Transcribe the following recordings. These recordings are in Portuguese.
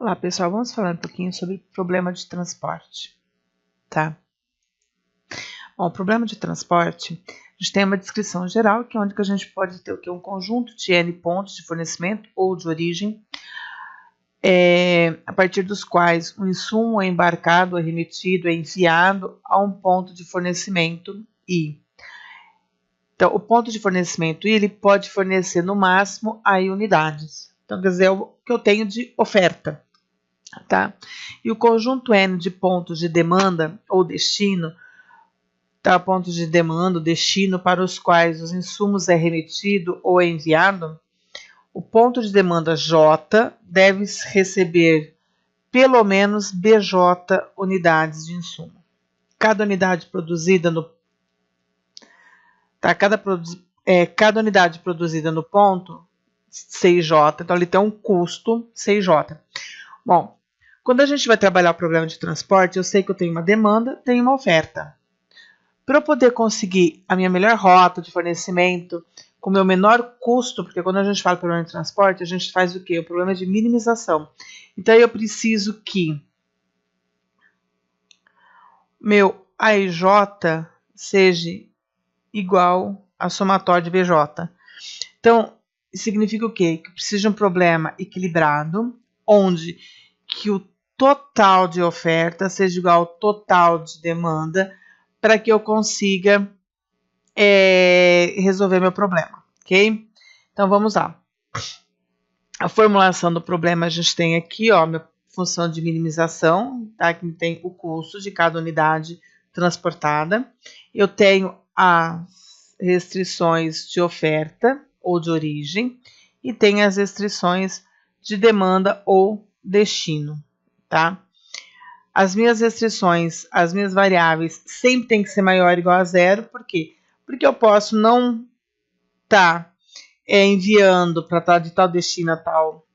Olá, pessoal, vamos falar um pouquinho sobre problema de transporte, tá? Bom, o problema de transporte, a gente tem uma descrição geral, que é onde que a gente pode ter o que? Um conjunto de N pontos de fornecimento ou de origem, a partir dos quais o insumo é embarcado, é remetido, é enviado a um ponto de fornecimento I. Então, o ponto de fornecimento I, ele pode fornecer no máximo aí unidades. Então, quer dizer, é o que eu tenho de oferta. Tá? E o conjunto N de pontos de demanda ou destino, tá? Pontos de demanda ou destino para os quais os insumos é remetido ou é enviado, o ponto de demanda J deve receber pelo menos BJ unidades de insumo. Cada unidade produzida no cada unidade produzida no ponto CJ, então ele tem um custo CJ. Bom, quando a gente vai trabalhar o problema de transporte, eu sei que eu tenho uma demanda, tenho uma oferta. Para eu poder conseguir a minha melhor rota de fornecimento, com o meu menor custo, porque quando a gente fala problema de transporte, a gente faz o quê? O problema de minimização. Então, eu preciso que meu AIJ seja igual a somatório de BJ. Então, significa o quê? Que eu preciso de um problema equilibrado, onde que o total de oferta seja igual ao total de demanda, para que eu consiga resolver meu problema, ok? Então, vamos lá. A formulação do problema a gente tem aqui, ó, minha função de minimização, tá? Que tem o custo de cada unidade transportada. Eu tenho as restrições de oferta ou de origem e tem as restrições de demanda ou destino, tá? As minhas restrições, as minhas variáveis sempre tem que ser maior ou igual a zero. Por quê? Porque eu posso não estar enviando para tal de tal destino a tal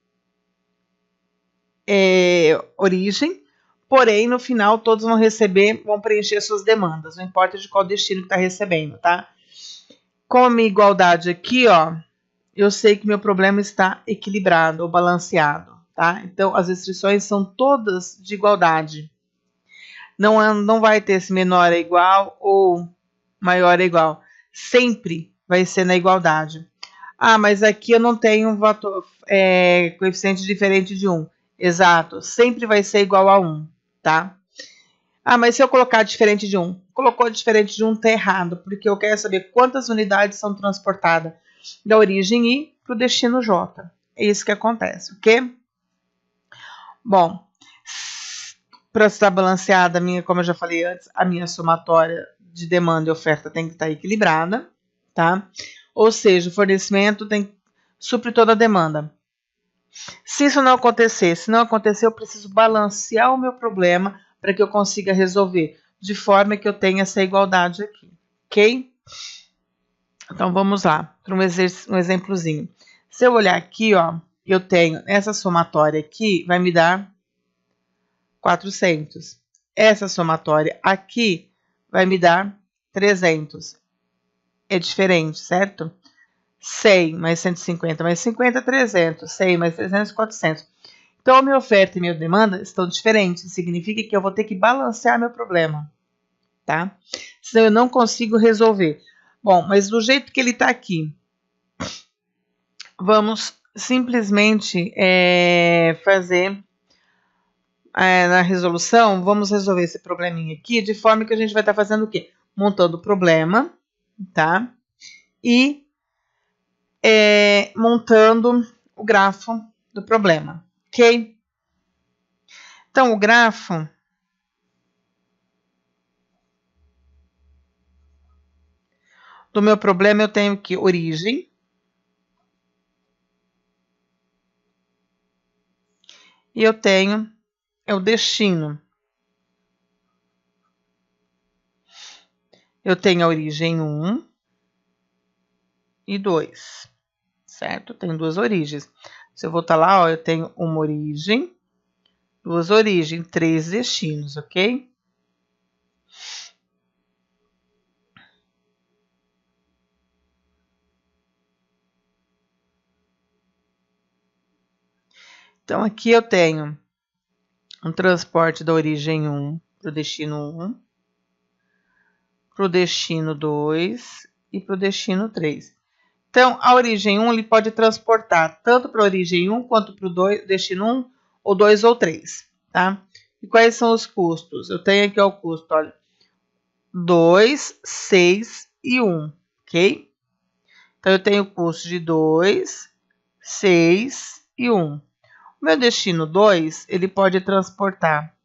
origem, porém no final todos vão receber, vão preencher suas demandas, não importa de qual destino que está recebendo, tá? Com a minha igualdade aqui, ó, eu sei que meu problema está equilibrado ou balanceado, tá? Então as restrições são todas de igualdade. Não vai ter esse menor é igual ou maior é igual. Sempre vai ser na igualdade. Ah, mas aqui eu não tenho um coeficiente diferente de 1. Exato, sempre vai ser igual a 1, tá? Ah, mas se eu colocar diferente de 1, colocou diferente de 1, tá errado, porque eu quero saber quantas unidades são transportadas da origem I para o destino J. É isso que acontece, ok? Bom, para estar balanceada, como eu já falei antes, a minha somatória de demanda e oferta tem que estar equilibrada, tá? Ou seja, o fornecimento tem que suprir toda a demanda. Se isso não acontecer, eu preciso balancear o meu problema para que eu consiga resolver, de forma que eu tenha essa igualdade aqui, ok? Então, vamos lá, para um exemplozinho. Se eu olhar aqui, ó, eu tenho essa somatória aqui, vai me dar 400. Essa somatória aqui vai me dar 300. É diferente, certo? 100 mais 150 mais 50, 300. 100 mais 300, 400. Então, a minha oferta e minha demanda estão diferentes. Significa que eu vou ter que balancear meu problema, tá? Senão eu não consigo resolver. Bom, mas do jeito que ele está aqui, vamos simplesmente fazer na resolução, vamos resolver esse probleminha aqui, de forma que a gente vai estar fazendo o quê? Montando o problema, tá? E montando o grafo do problema, ok? Então, o grafo do meu problema, eu tenho que origem, e eu tenho o destino. Eu tenho a origem 1 e 2, certo? Tenho duas origens. Se eu voltar lá, ó, eu tenho uma origem, duas origens, 3 destinos, ok? Então, aqui eu tenho um transporte da origem 1 para o destino 1, para o destino 2 e para o destino 3. Então, a origem 1 ele pode transportar tanto para a origem 1 quanto para o destino 1, ou 2 ou 3. Tá? E quais são os custos? Eu tenho aqui o custo, olha, 2, 6 e 1, ok? Então, eu tenho o custo de 2, 6 e 1. O meu destino 2, ele pode transportar,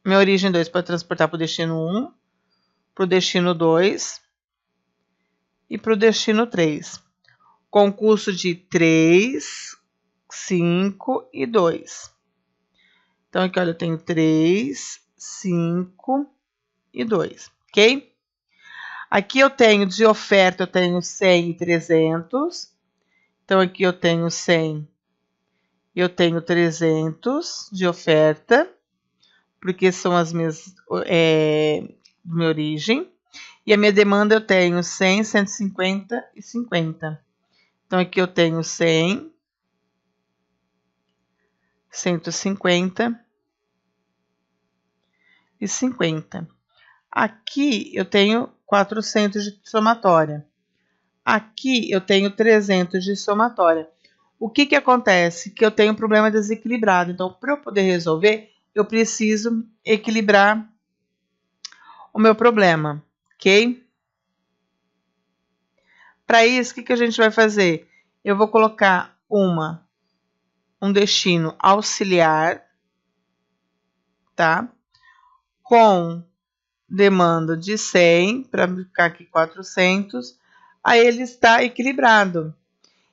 minha origem 2 pode transportar para o destino 1, para o destino 2 e para o destino 3, com custo de 3, 5 e 2. Então, aqui, olha, eu tenho 3, 5 e 2, ok? Aqui eu tenho de oferta, eu tenho 100 e 300. Então, aqui eu tenho 100 e eu tenho 300 de oferta, porque são as minhas, minha origem. E a minha demanda eu tenho 100, 150 e 50. Então, aqui eu tenho 100, 150 e 50. Aqui eu tenho 400 de somatória. Aqui eu tenho 300 de somatória. O que acontece? Que eu tenho um problema desequilibrado. Então, para eu poder resolver, eu preciso equilibrar o meu problema, ok? Para isso, o que a gente vai fazer? Eu vou colocar um destino auxiliar, tá? Com demanda de 100, para ficar aqui 400, aí ele está equilibrado.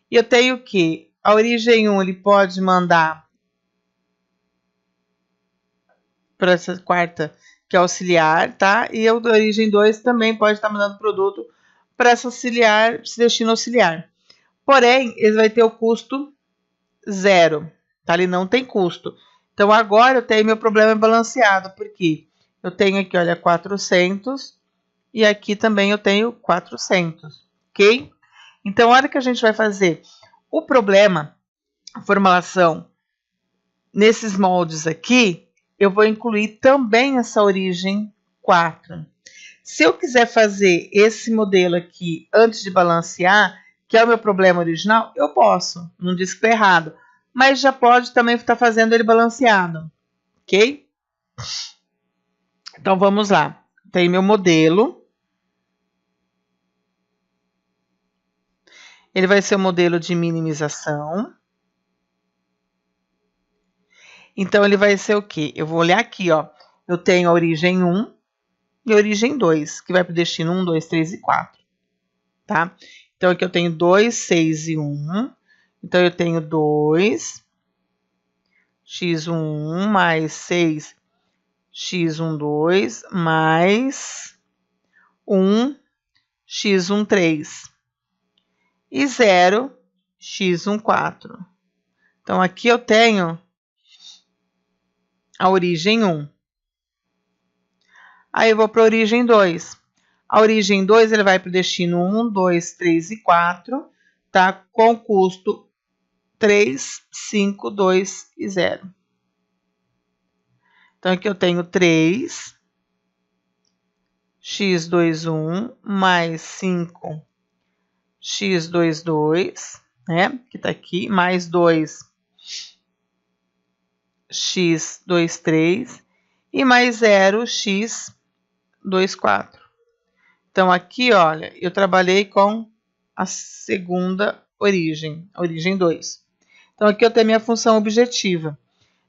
E eu tenho que a origem 1 ele pode mandar para essa quarta, que é auxiliar, tá? E a da origem 2 também pode estar mandando produto para essa auxiliar, esse destino auxiliar. Porém, ele vai ter o custo 0, tá? Ele não tem custo. Então, agora eu tenho meu problema balanceado, porque eu tenho aqui, olha, 400 e aqui também eu tenho 400, ok? Então, a hora que a gente vai fazer o problema, a formulação, nesses moldes aqui, eu vou incluir também essa origem 4. Se eu quiser fazer esse modelo aqui antes de balancear, que é o meu problema original, eu posso, não diz que está errado, mas já pode também estar fazendo ele balanceado, ok? Então, vamos lá. Tem meu modelo. Ele vai ser o modelo de minimização. Então, ele vai ser o quê? Eu vou olhar aqui, ó. Eu tenho a origem 1 e a origem 2, que vai para o destino 1, 2, 3 e 4. Tá? Então, aqui eu tenho 2, 6 e 1. Então, eu tenho 2, x1 mais 6, x12 mais 1, x13 e 0, x14. Então, aqui eu tenho a origem 1. Aí eu vou para a origem 2. A origem 2 ele vai para o destino 1, 2, 3 e 4, tá? Com custo 3, 5, 2 e 0. Então, aqui eu tenho 3, x21 mais 5, x22, né? Que tá aqui, mais 2, x23 e mais 0, x24. Então, aqui, olha, eu trabalhei com a segunda origem, a origem 2. Então, aqui eu tenho minha função objetiva.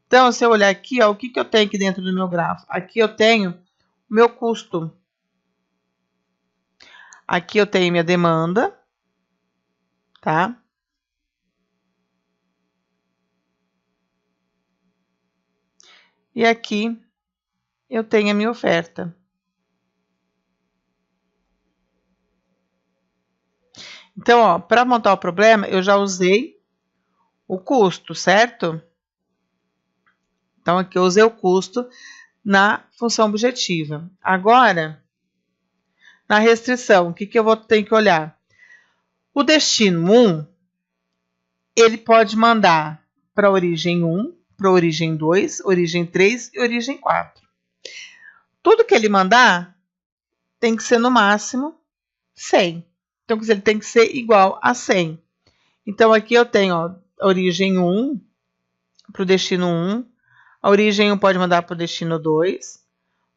Então, se eu olhar aqui, ó, o que eu tenho aqui dentro do meu grafo? Aqui eu tenho o meu custo. Aqui eu tenho minha demanda, tá? E aqui eu tenho a minha oferta. Então, ó, para montar o problema, eu já usei o custo, certo? Então, aqui eu usei o custo na função objetiva. Agora, na restrição, o que eu vou ter que olhar? O destino 1, ele pode mandar para a origem 1, para origem 2, origem 3 e origem 4. Tudo que ele mandar tem que ser no máximo 100. Então, ele tem que ser igual a 100. Então, aqui eu tenho ó, a origem 1 para o destino 1. A origem 1 pode mandar para o destino 2,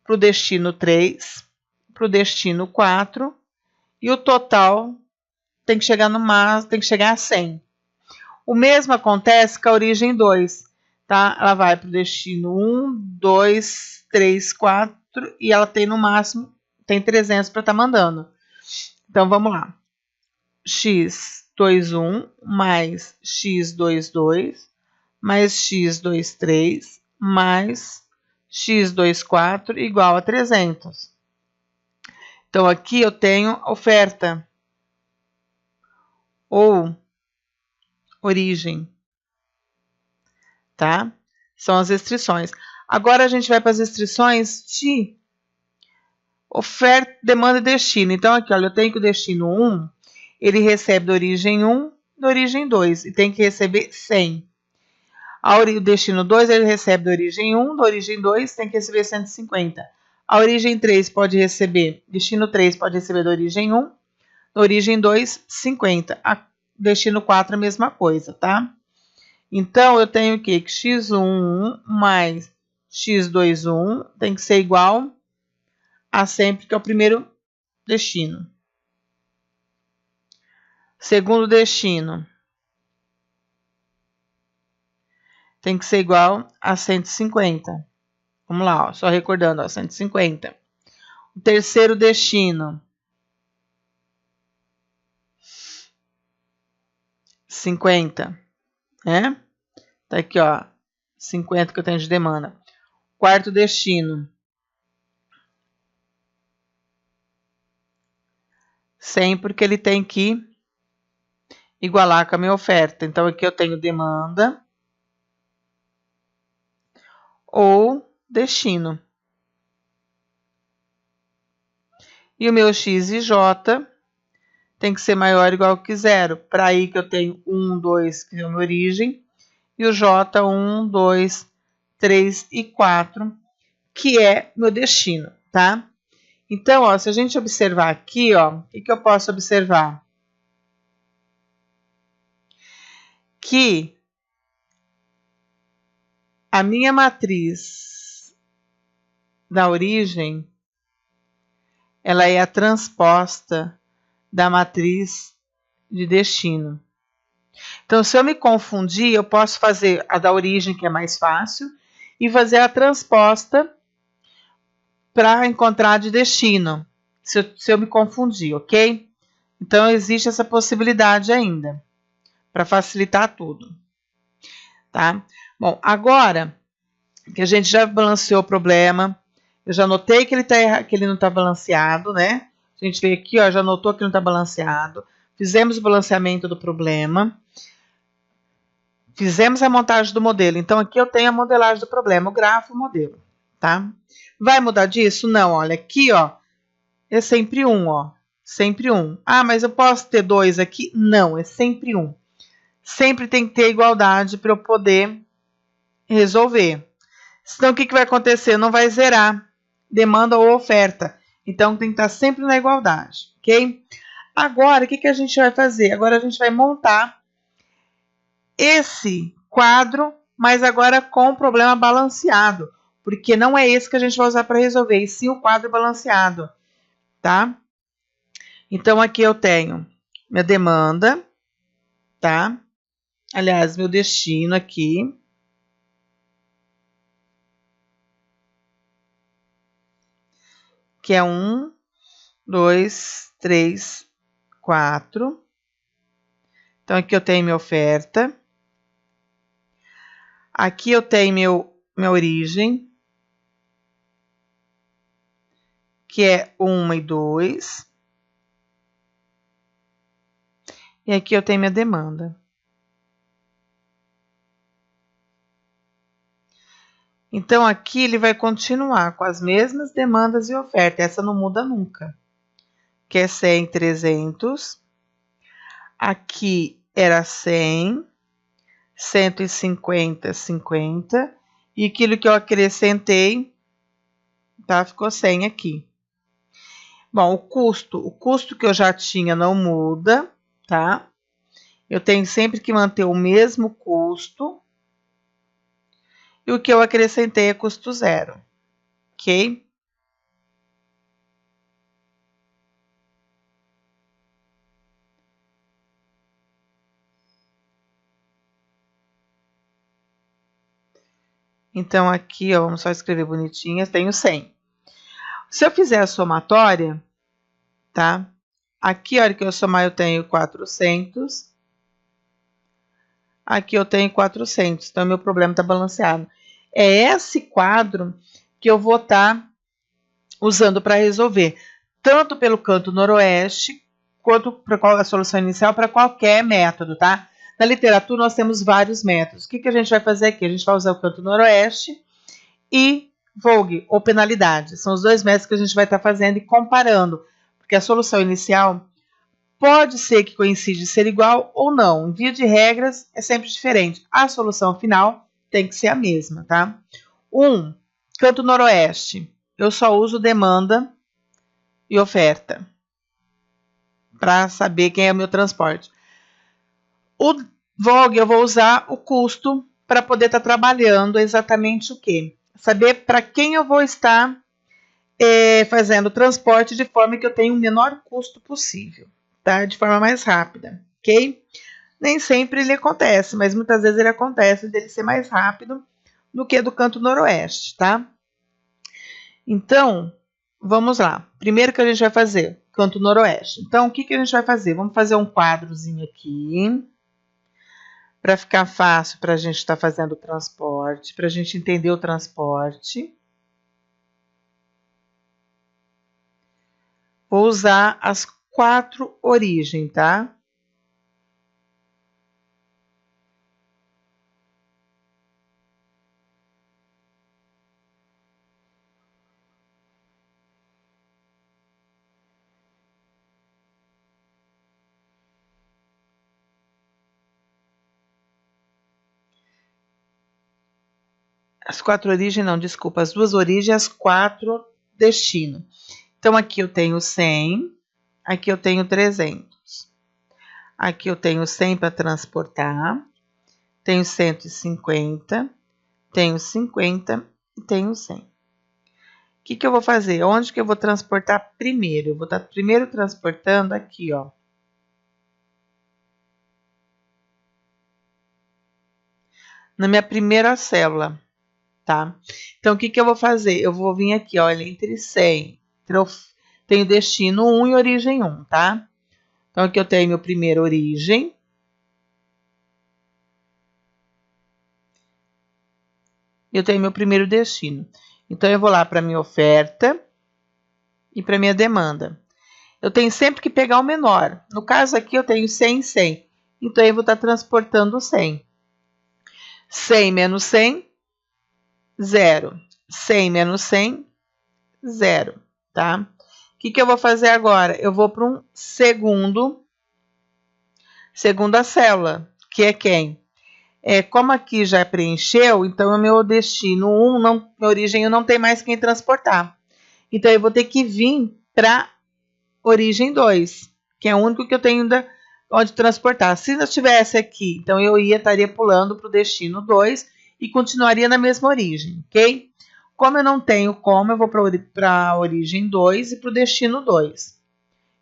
para o destino 3, para o destino 4. E o total tem que chegar no máximo, tem que chegar a 100. O mesmo acontece com a origem 2. Tá? Ela vai para o destino 1, 2, 3, 4 e ela tem no máximo, tem 300 para estar mandando. Então, vamos lá. x21 mais x22 mais x23 mais x24 igual a 300. Então, aqui eu tenho oferta ou origem, tá? São as restrições. Agora, a gente vai para as restrições de oferta, demanda e destino. Então, aqui, olha, eu tenho que o destino 1, ele recebe da origem 1, da origem 2, e tem que receber 100. O destino 2, ele recebe da origem 1, da origem 2, tem que receber 150. A origem 3 pode receber, destino 3 pode receber da origem 1, da origem 2, 50. A destino 4, a mesma coisa, tá? Então, eu tenho o quê? Que x11 mais x21 tem que ser igual a 100, porque é o primeiro destino. Segundo destino tem que ser igual a 150. Vamos lá, ó, só recordando, ó, 150. O terceiro destino, 50, né? Tá aqui, ó, 50 que eu tenho de demanda. Quarto destino, 100, porque ele tem que igualar com a minha oferta. Então, aqui eu tenho demanda ou destino. E o meu x e j tem que ser maior ou igual que 0. Para aí que eu tenho 1, 2, que é a minha origem, e o j 1, 2, 3 e 4, que é meu destino, tá? Então, ó, se a gente observar aqui, ó, o que eu posso observar? Que a minha matriz da origem, ela é a transposta da matriz de destino. Então, se eu me confundir, eu posso fazer a da origem, que é mais fácil, e fazer a transposta para encontrar de destino, se eu me confundir, ok? Então, existe essa possibilidade ainda, para facilitar tudo, tá? Bom, agora que a gente já balanceou o problema, eu já notei que ele não está balanceado, né? A gente veio aqui, ó, já notou que não está balanceado. Fizemos o balanceamento do problema. Fizemos a montagem do modelo. Então, aqui eu tenho a modelagem do problema, o grafo, o modelo, tá? Vai mudar disso? Não, olha, aqui, ó, é sempre 1, ó. Sempre 1. Ah, mas eu posso ter 2 aqui? Não, é sempre 1. Sempre tem que ter igualdade para eu poder resolver. Senão, o que vai acontecer? Não vai zerar demanda ou oferta. Então, tem que estar sempre na igualdade, ok? Agora, o que a gente vai fazer? Agora, a gente vai montar esse quadro, mas agora com o problema balanceado. Porque não é esse que a gente vai usar para resolver, e sim o quadro balanceado, tá? Então, aqui eu tenho minha demanda, tá? Aliás, meu destino aqui. Que é 1, 2, 3, 4. Então, aqui eu tenho minha oferta. Aqui eu tenho minha origem, que é 1 e 2. E aqui eu tenho minha demanda. Então, aqui ele vai continuar com as mesmas demandas e oferta. Essa não muda nunca. Que é 100, 300. Aqui era 100, 150, 50. E aquilo que eu acrescentei, tá? Ficou 100 aqui. Bom, o custo que eu já tinha não muda, tá? Eu tenho sempre que manter o mesmo custo. E o que eu acrescentei é custo zero, ok? Então, aqui, ó, vamos só escrever bonitinho, tenho 100. Se eu fizer a somatória, tá? Aqui, a hora que eu somar, eu tenho 400. Aqui eu tenho 400, então meu problema está balanceado. É esse quadro que eu vou estar usando para resolver, tanto pelo canto noroeste, quanto para a solução inicial, para qualquer método, tá? Na literatura, nós temos vários métodos. O que a gente vai fazer aqui? A gente vai usar o canto noroeste e vogue, ou penalidade. São os dois métodos que a gente vai estar fazendo e comparando, porque a solução inicial pode ser que coincide ser igual ou não. Em via de regras, é sempre diferente. A solução final tem que ser a mesma, tá? Canto noroeste. Eu só uso demanda e oferta para saber quem é o meu transporte. O vogue, eu vou usar o custo para poder estar trabalhando exatamente o quê? Saber para quem eu vou estar fazendo o transporte de forma que eu tenha o menor custo possível, tá? De forma mais rápida, ok? Nem sempre ele acontece, mas muitas vezes ele acontece dele ser mais rápido do que do canto noroeste, tá? Então, vamos lá. Primeiro que a gente vai fazer, canto noroeste. Então, o que a gente vai fazer? Vamos fazer um quadrozinho aqui, para ficar fácil para a gente estar fazendo o transporte, para a gente entender o transporte. Vou usar as 4 origens, tá? As 4 origens, não, desculpa, as 2 origens, as 4 destino. Então, aqui eu tenho 100, aqui eu tenho 300. Aqui eu tenho 100 para transportar, tenho 150, tenho 50 e tenho 100. O que eu vou fazer? Onde que eu vou transportar primeiro? Eu vou estar primeiro transportando aqui, ó. Na minha primeira célula, tá? Então, o que eu vou fazer? Eu vou vir aqui, olha, entre 100. Então, eu tenho destino 1 e origem 1, tá? Então, aqui eu tenho meu primeiro origem. Eu tenho meu primeiro destino. Então, eu vou lá para minha oferta e para minha demanda. Eu tenho sempre que pegar o menor. No caso aqui, eu tenho 100 e 100. Então, eu vou estar transportando 100. 100 menos 100, 0. 100 menos 100, 0, tá? O que eu vou fazer agora? Eu vou para um segunda célula, que é quem? Como aqui já preencheu, então o meu destino 1, minha origem 1 não tem mais quem transportar. Então, eu vou ter que vir para origem 2, que é o único que eu tenho ainda onde transportar. Se não estivesse aqui, então eu estaria pulando para o destino 2 e continuaria na mesma origem, ok? Como eu não tenho como, eu vou para a origem 2 e para o destino 2.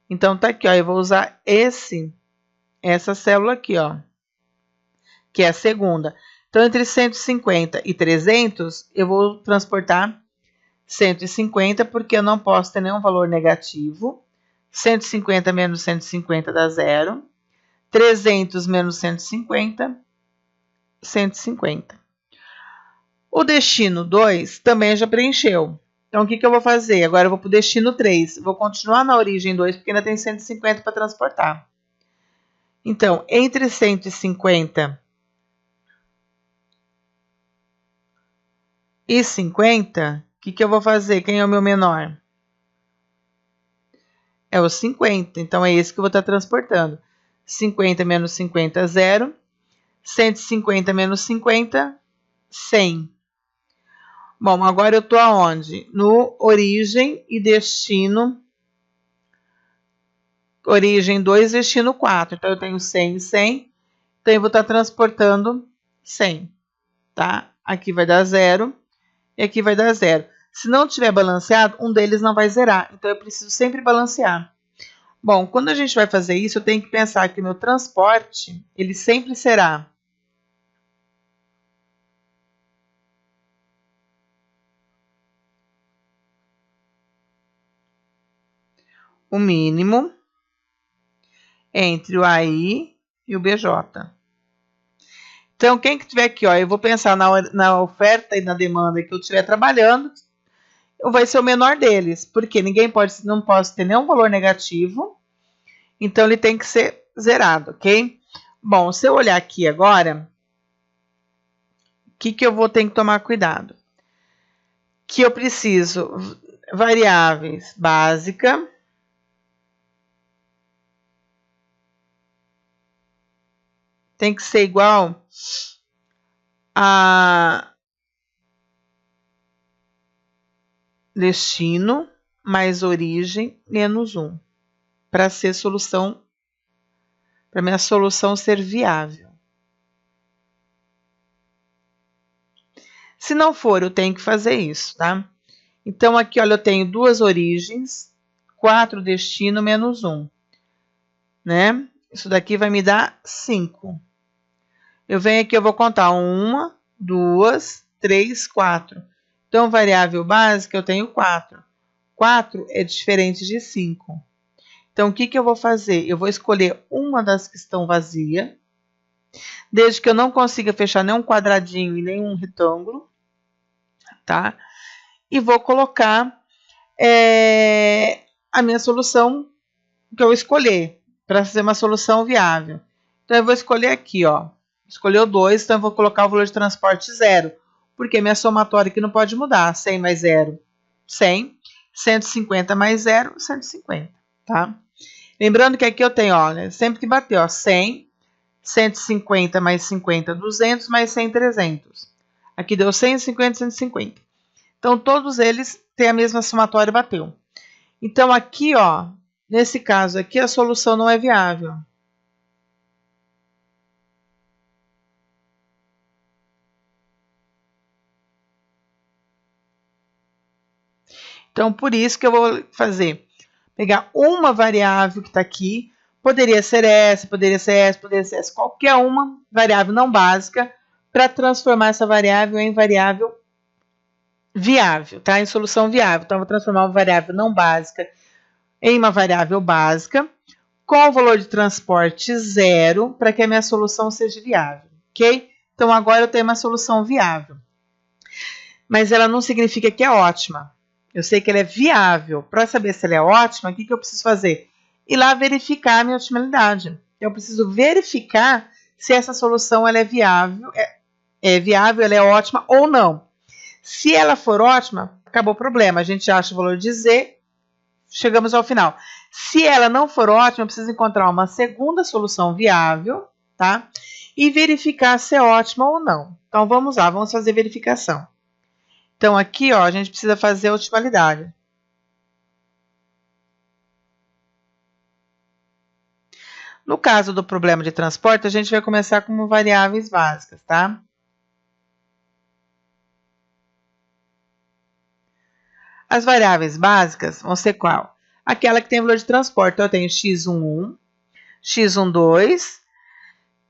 Então, tá aqui, ó, eu vou usar essa célula aqui, ó, que é a segunda. Então, entre 150 e 300, eu vou transportar 150, porque eu não posso ter nenhum valor negativo. 150 menos 150 dá 0. 300 menos 150, 150. O destino 2 também já preencheu. Então, o que eu vou fazer? Agora eu vou para o destino 3. Vou continuar na origem 2, porque ainda tem 150 para transportar. Então, entre 150 e 50, o que eu vou fazer? Quem é o meu menor? É o 50. Então, é esse que eu vou estar transportando. 50 menos 50, 0. 150 menos 50, 100. Bom, agora eu estou aonde? No origem e destino. Origem 2, destino 4. Então, eu tenho 100 e 100. Então, eu vou estar transportando 100. Tá? Aqui vai dar 0 e aqui vai dar 0. Se não tiver balanceado, um deles não vai zerar. Então, eu preciso sempre balancear. Bom, quando a gente vai fazer isso, eu tenho que pensar que o meu transporte, ele sempre será o mínimo entre o AI e o BJ. Então, quem que tiver aqui, ó, eu vou pensar na oferta e na demanda que eu estiver trabalhando, vai ser o menor deles, porque não pode ter nenhum valor negativo, então ele tem que ser zerado, ok? Bom, se eu olhar aqui agora, o que eu vou ter que tomar cuidado? Que eu preciso variáveis básica, tem que ser igual a destino mais origem menos 1, para ser solução, para minha solução ser viável. Se não for, eu tenho que fazer isso, tá? Então, aqui, olha, eu tenho 2 origens, 4 destino menos 1, né? Isso daqui vai me dar 5. Eu venho aqui, eu vou contar 1, 2, 3, 4. Então, variável básica, eu tenho 4. 4 é diferente de 5. Então, o que eu vou fazer? Eu vou escolher uma das que estão vazias, desde que eu não consiga fechar nenhum quadradinho e nenhum retângulo, tá? E vou colocar a minha solução que eu escolher, para fazer uma solução viável. Então, eu vou escolher aqui, ó. Escolheu 2, então eu vou colocar o valor de transporte 0, porque minha somatória aqui não pode mudar. 100 mais 0, 100. 150 mais 0, 150, tá? Lembrando que aqui eu tenho, olha, sempre que bater, ó, 100, 150 mais 50, 200, mais 100, 300. Aqui deu 150, 150. Então, todos eles têm a mesma somatória e bateu. Então, aqui, ó, nesse caso aqui, a solução não é viável. Então, por isso que eu vou fazer, pegar uma variável que está aqui, poderia ser essa, poderia ser essa, poderia ser essa, qualquer uma variável não básica, para transformar essa variável em variável viável, tá? Em solução viável. Então, eu vou transformar uma variável não básica em uma variável básica, com o valor de transporte 0, para que a minha solução seja viável, ok? Então, agora eu tenho uma solução viável. Mas ela não significa que é ótima. Eu sei que ela é viável. Para saber se ela é ótima, o que eu preciso fazer? Ir lá verificar a minha otimalidade. Eu preciso verificar se essa solução ela é viável, ela é ótima ou não. Se ela for ótima, acabou o problema. A gente acha o valor de Z, chegamos ao final. Se ela não for ótima, eu preciso encontrar uma segunda solução viável, tá? E verificar se é ótima ou não. Então, vamos lá, vamos fazer verificação. Então, aqui, ó, a gente precisa fazer a otimalidade. No caso do problema de transporte, a gente vai começar com variáveis básicas, tá? As variáveis básicas vão ser qual? Aquela que tem valor de transporte. Então, eu tenho x11, x12,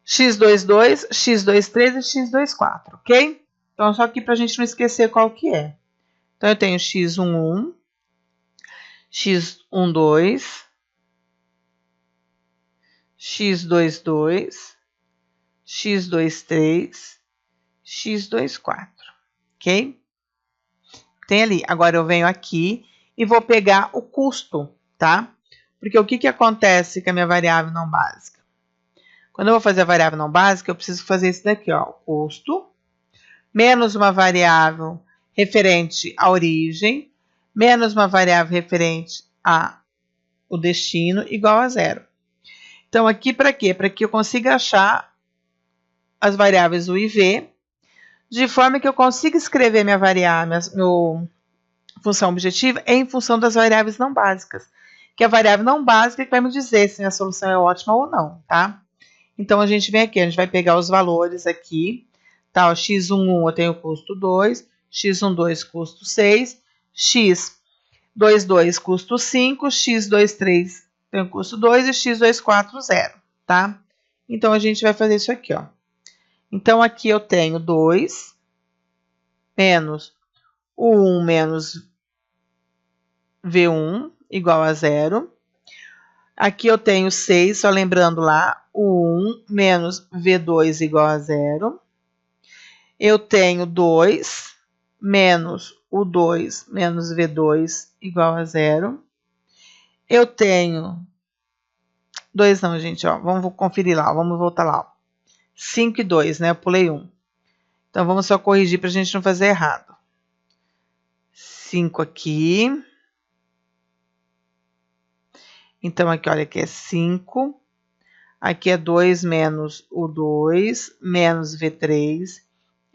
x22, x23 e x24, ok? Então, só aqui para a gente não esquecer qual que é. Então, eu tenho x11, x12, x22, x23, x24, ok? Tem ali. Agora eu venho aqui e vou pegar o custo, tá? Porque o que acontece com a minha variável não básica? Quando eu vou fazer a variável não básica, eu preciso fazer isso daqui, ó. Custo, menos uma variável referente à origem, menos uma variável referente ao destino, igual a 0. Então, aqui para quê? Para que eu consiga achar as variáveis U e V, de forma que eu consiga escrever minha função objetiva em função das variáveis não básicas, que a variável não básica que vai me dizer se minha solução é ótima ou não, tá? Então, a gente vem aqui, a gente vai pegar os valores aqui, tá? O x11 eu tenho custo 2, x12 custo 6, x22 custo 5, x23 tem custo 2 e x24 0, tá? Então, a gente vai fazer isso aqui, ó. Então, aqui eu tenho 2 menos o 1 menos V1 igual a 0. Aqui eu tenho 6, só lembrando lá, o 1 menos V2 igual a 0. Eu tenho 2 menos o 2 menos V2 igual a 0. Eu tenho 2 não, gente, ó, vamos conferir lá, vamos voltar lá. Ó. 5 e 2, né? Eu pulei 1. Então, vamos só corrigir para a gente não fazer errado. 5 aqui. Então, aqui, olha, aqui é 5. Aqui é 2 menos o 2 menos V3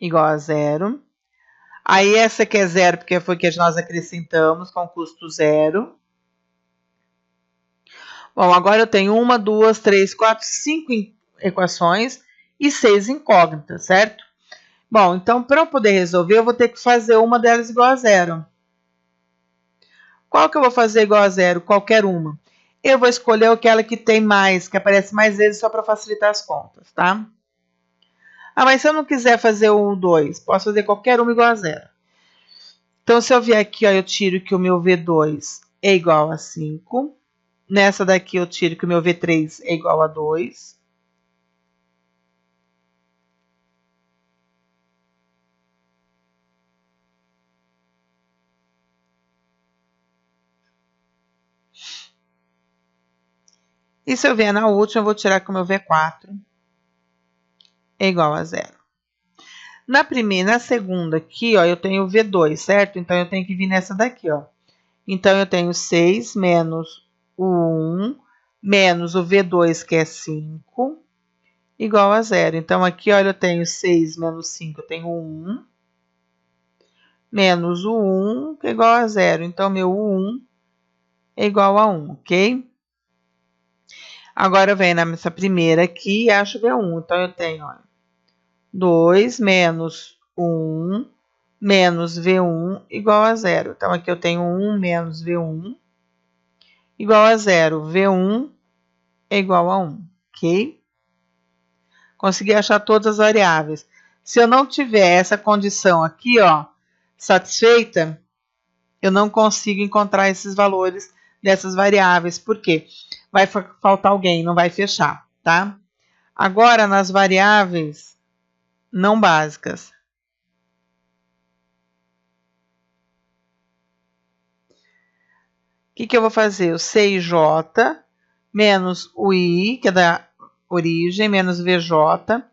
igual a 0. Aí, essa aqui é 0, porque foi que nós acrescentamos com custo 0. Bom, agora eu tenho 1, 2, 3, 4, 5 equações e 6 incógnitas, certo? Bom, então, para eu poder resolver, eu vou ter que fazer uma delas igual a 0. Qual que eu vou fazer igual a 0? Qualquer uma. Eu vou escolher aquela que tem mais, que aparece mais vezes só para facilitar as contas, tá? Ah, mas se eu não quiser fazer o 2, posso fazer qualquer uma igual a 0. Então, se eu vier aqui, ó, eu tiro que o meu V2 é igual a 5. Nessa daqui, eu tiro que o meu V3 é igual a 2. E se eu vier na última, eu vou tirar que o meu V4 é igual a 0. Na primeira, na segunda aqui, ó, eu tenho o V2, certo? Então, eu tenho que vir nessa daqui, ó. Então, eu tenho 6 menos o 1 menos o V2, que é 5, igual a 0. Então, aqui, olha, eu tenho 6 menos 5, eu tenho 1, menos o 1, que é igual a 0. Então, meu 1 é igual a 1, ok? Agora, eu venho nessa primeira aqui e acho V1. Então, eu tenho, olha, 2 menos 1 menos V1 igual a 0. Então, aqui eu tenho 1 menos V1 igual a 0. V1 é igual a 1, ok? Consegui achar todas as variáveis. Se eu não tiver essa condição aqui, ó, satisfeita, eu não consigo encontrar esses valores dessas variáveis. Por quê? Vai faltar alguém, não vai fechar, tá? Agora, nas variáveis não básicas. O que eu vou fazer? O CIJ menos o I, que é da origem, menos VJ.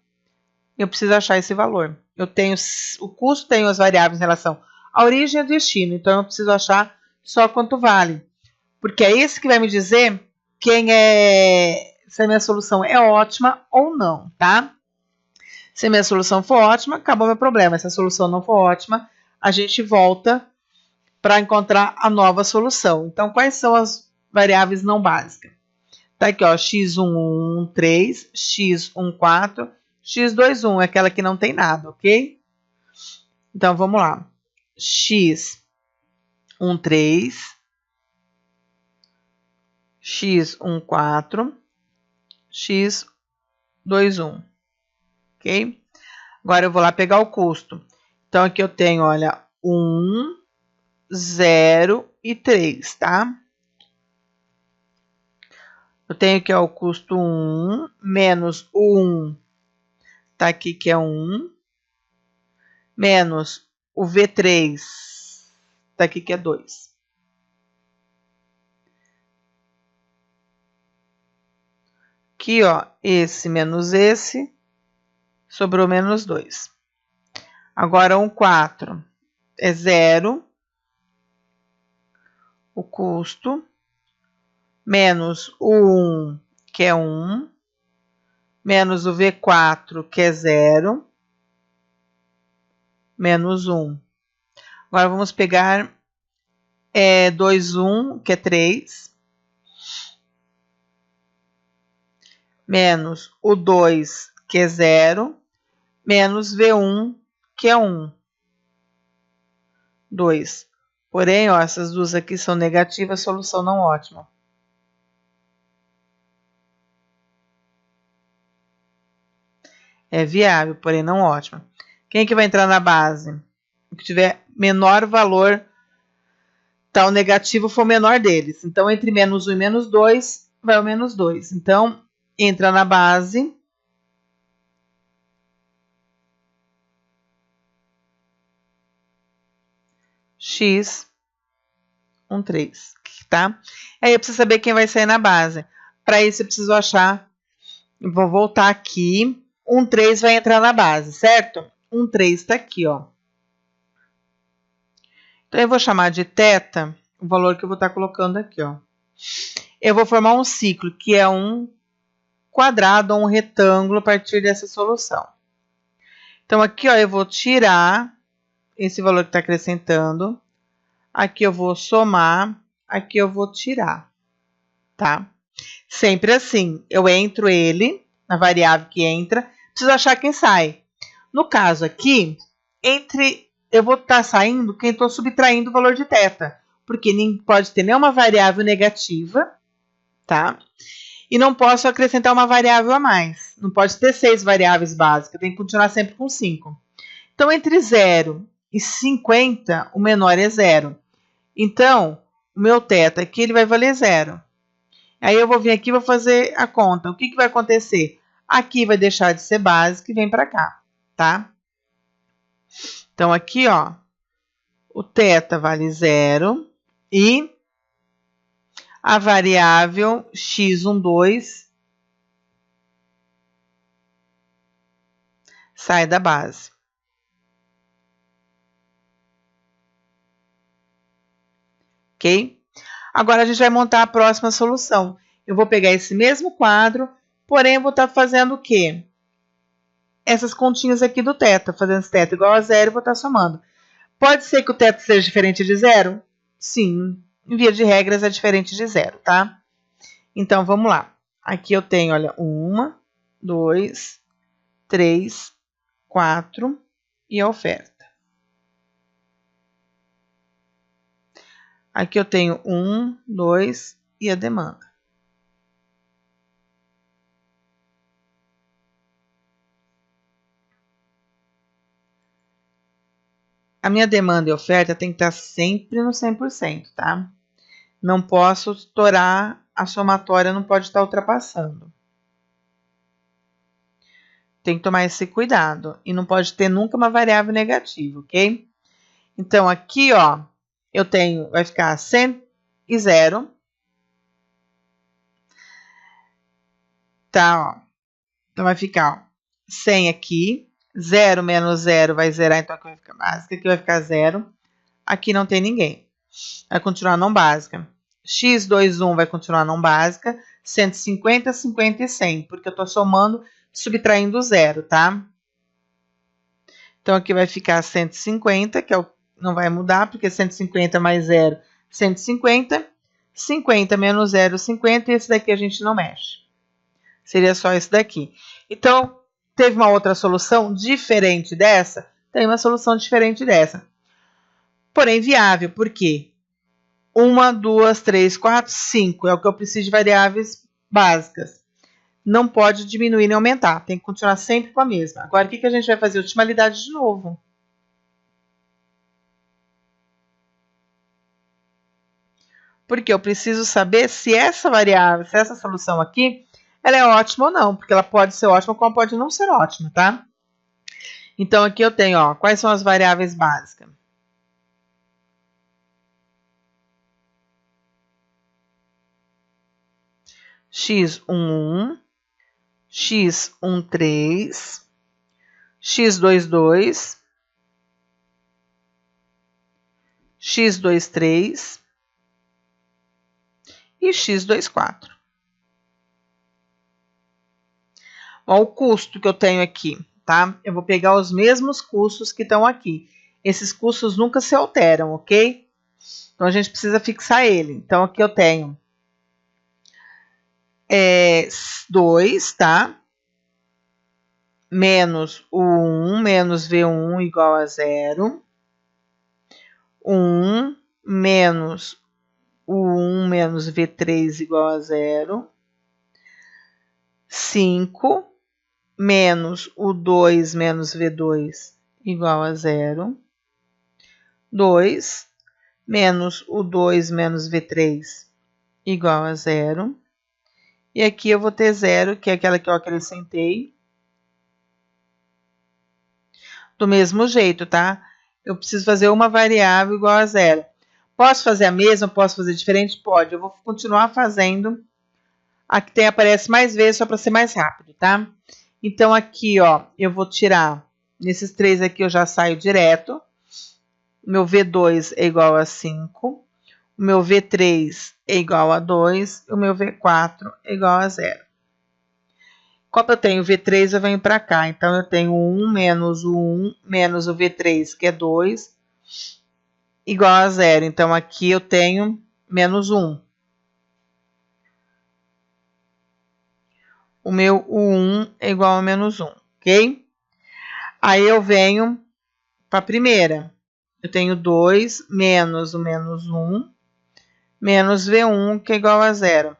Eu preciso achar esse valor. Eu tenho o custo, tenho as variáveis em relação à origem e ao destino. Então, eu preciso achar só quanto vale. Porque é esse que vai me dizer se a minha solução é ótima ou não, tá? Se a minha solução for ótima, acabou meu problema. Se a solução não for ótima, a gente volta para encontrar a nova solução. Então, quais são as variáveis não básicas? Tá aqui, ó, x113, x14, x21 é aquela que não tem nada, ok? Então, vamos lá. x13, x14, x21, ok? Agora, eu vou lá pegar o custo. Então, aqui eu tenho, olha, 1, 0 e 3, tá? Eu tenho que é o custo 1, menos o 1, tá aqui que é 1, menos o V3, tá aqui que é 2. Aqui, ó, esse menos esse, sobrou menos 2. Agora, 4 é 0, o custo, menos o 1, que é 1, menos o V4, que é 0, menos 1. Agora, vamos pegar 2, 1, que é 3, menos o 2, que é 0, menos V1, que é 1. 2. Porém, ó, essas duas aqui são negativas, solução não ótima. É viável, porém não ótima. Quem que vai entrar na base? O que tiver menor valor, tá, o negativo for o menor deles. Então, entre menos 1 e menos 2, vai o menos 2. Então, entra na base x 3, tá? Aí eu preciso saber quem vai sair na base. Para isso, eu preciso achar, vou voltar aqui, 3 vai entrar na base, certo? 3 está aqui, ó. Então, eu vou chamar de θ, o valor que eu vou estar colocando aqui, ó. Eu vou formar um ciclo, que é um quadrado ou um retângulo a partir dessa solução. Então, aqui, ó, eu vou tirar esse valor que está acrescentando. Aqui eu vou somar, aqui eu vou tirar, tá? Sempre assim, eu entro ele, na variável que entra, preciso achar quem sai. No caso aqui, eu vou estar saindo quem estou subtraindo o valor de θ, porque nem pode ter nenhuma variável negativa, tá? E não posso acrescentar uma variável a mais. Não pode ter 6 variáveis básicas, tem que continuar sempre com 5. Então, entre 0 e 50, o menor é 0. Então, o meu θ aqui ele vai valer 0. Aí eu vou vir aqui e vou fazer a conta. O que vai acontecer? Aqui vai deixar de ser básico e vem para cá, tá? Então, aqui, ó, o θ vale 0 e a variável x12 sai da base. Ok? Agora, a gente vai montar a próxima solução. Eu vou pegar esse mesmo quadro, porém, eu vou estar fazendo o quê? Essas continhas aqui do θ, fazendo esse θ igual a 0, eu vou estar somando. Pode ser que o θ seja diferente de 0? Sim, em via de regras é diferente de 0, tá? Então, vamos lá. Aqui eu tenho, olha, 1, 2, 3, 4 e a oferta. Aqui eu tenho 1, 2 e a demanda. A minha demanda e oferta tem que estar sempre no 100%, tá? Não posso estourar, a somatória não pode estar ultrapassando. Tem que tomar esse cuidado. E não pode ter nunca uma variável negativa, ok? Então, aqui, ó, eu tenho, vai ficar 100 e 0. Tá, ó. Então, vai ficar, ó, 100 aqui. 0 menos 0 vai zerar, então aqui vai ficar básica. Aqui vai ficar 0. Aqui não tem ninguém. Vai continuar não básica. x21 vai continuar não básica. 150, 50 e 100, porque eu estou somando, subtraindo 0, tá? Então, aqui vai ficar 150, que é não vai mudar, porque 150 mais 0, 150. 50 menos 0, 50, e esse daqui a gente não mexe. Seria só esse daqui. Então, teve uma outra solução diferente dessa? Tem uma solução diferente dessa. Porém, viável, por quê? 1, 2, 3, 4, 5. É o que eu preciso de variáveis básicas. Não pode diminuir nem aumentar. Tem que continuar sempre com a mesma. Agora, o que a gente vai fazer? Ultimalidade de novo. Porque eu preciso saber se essa variável, se essa solução aqui, ela é ótima ou não. Porque ela pode ser ótima, como pode não ser ótima, tá? Então, aqui eu tenho, ó, quais são as variáveis básicas? x11, x13, x22, x23 e x24. Ó, o custo que eu tenho aqui, tá? Eu vou pegar os mesmos custos que estão aqui. Esses custos nunca se alteram, ok? Então, a gente precisa fixar ele. Então, aqui eu tenho 2, tá? Menos o 1, menos V1 igual a 0. 1 menos o 1 menos V3 igual a 0. 5 menos o 2 menos V2 igual a 0. 2 menos o 2 menos V3 igual a 0. E aqui eu vou ter 0, que é aquela que eu acrescentei. Do mesmo jeito, tá? Eu preciso fazer uma variável igual a 0. Posso fazer a mesma? Posso fazer diferente? Pode. Eu vou continuar fazendo a que aparece mais vezes, só para ser mais rápido, tá? Então, aqui, ó, eu vou tirar, nesses 3 aqui eu já saio direto. Meu V2 é igual a 5. O meu V3 é igual a 2. O meu V4 é igual a 0. Como eu tenho V3, eu venho para cá. Então, eu tenho 1 menos o 1 menos o V3, que é 2, igual a 0. Então, aqui eu tenho menos 1. O meu U1 é igual a menos 1, ok? Aí eu venho para a primeira. Eu tenho 2 menos o menos 1 menos V1, que é igual a 0.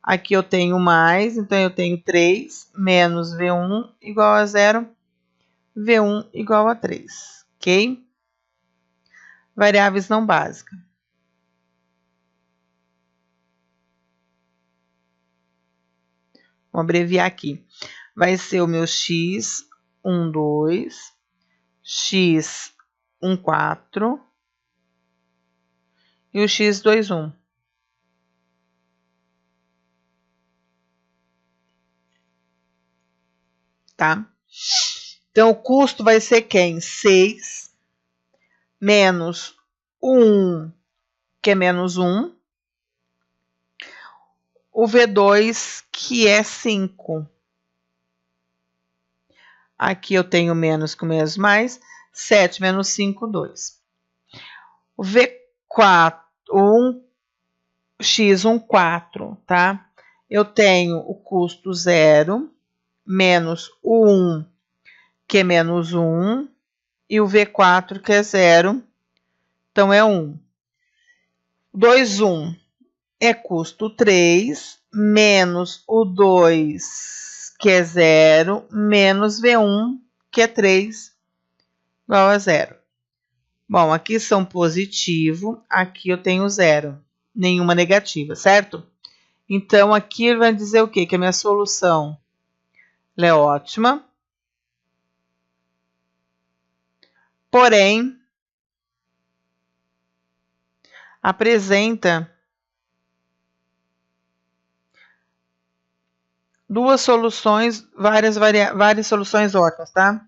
Aqui eu tenho mais, então eu tenho 3 menos V1 igual a 0, V1 igual a 3, ok? Variáveis não básicas. Vou abreviar aqui. Vai ser o meu x, 1, 2, x, 1, 4 e o x, 2, 1. Tá? Então, o custo vai ser quem? 6 menos o 1, que é menos 1. O V2, que é 5. Aqui eu tenho menos com menos mais. 7 menos 5, 2. O V4, o x1, 4, tá? Eu tenho o custo 0, menos o 1, que é menos 1, e o V4, que é 0, então é 1. 2, 1 é custo 3, menos o 2, que é 0, menos V1, que é 3, igual a 0. Bom, aqui são positivo, aqui eu tenho 0, nenhuma negativa, certo? Então, aqui ele vai dizer o quê? Que a minha solução ela é ótima, porém, apresenta duas soluções, várias soluções ótimas, tá?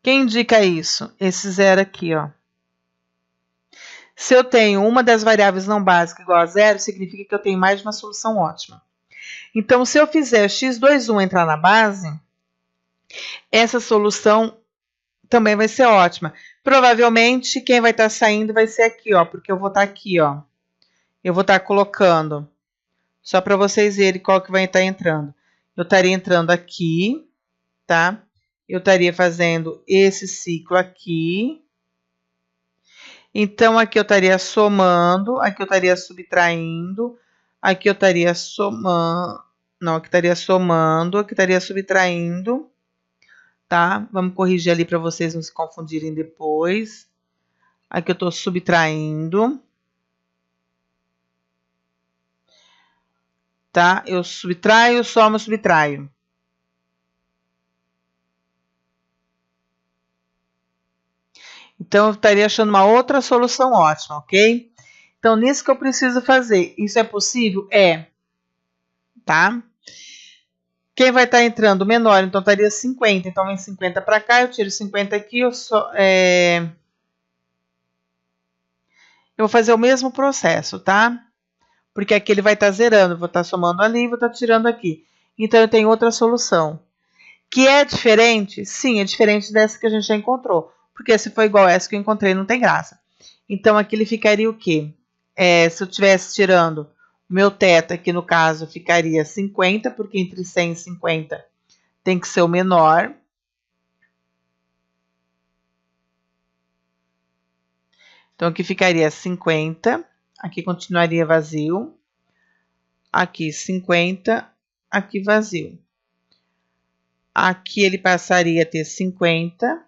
Quem indica isso? Esse 0 aqui, ó. Se eu tenho uma das variáveis não básicas igual a 0, significa que eu tenho mais de uma solução ótima. Então, se eu fizer x2, 1 entrar na base, essa solução também vai ser ótima. Provavelmente, quem vai estar saindo vai ser aqui, ó, porque eu vou estar aqui, ó. Eu vou estar colocando, só para vocês verem qual que vai estar entrando. Eu estaria entrando aqui, tá? Eu estaria fazendo esse ciclo aqui. Então, aqui eu estaria somando, aqui eu estaria subtraindo, aqui eu estaria somando, não, aqui estaria somando, aqui estaria subtraindo, tá? Vamos corrigir ali para vocês não se confundirem depois. Aqui eu estou subtraindo, tá? Eu subtraio, somo, subtraio. Então, eu estaria achando uma outra solução ótima, ok? Então, nisso que eu preciso fazer. Isso é possível? É. Tá? Quem vai estar entrando? Menor, então estaria 50. Então, vem 50 para cá, eu tiro 50 aqui, eu vou fazer o mesmo processo, tá? Porque aqui ele vai estar zerando, vou estar somando ali, vou estar tirando aqui. Então, eu tenho outra solução. Que é diferente? Sim, é diferente dessa que a gente já encontrou. Porque se for igual a essa que eu encontrei, não tem graça. Então, aqui ele ficaria o quê? Se eu estivesse tirando o meu teto aqui, no caso, ficaria 50, porque entre 100 e 50 tem que ser o menor. Então, aqui ficaria 50. Aqui continuaria vazio. Aqui 50. Aqui vazio. Aqui ele passaria a ter 50.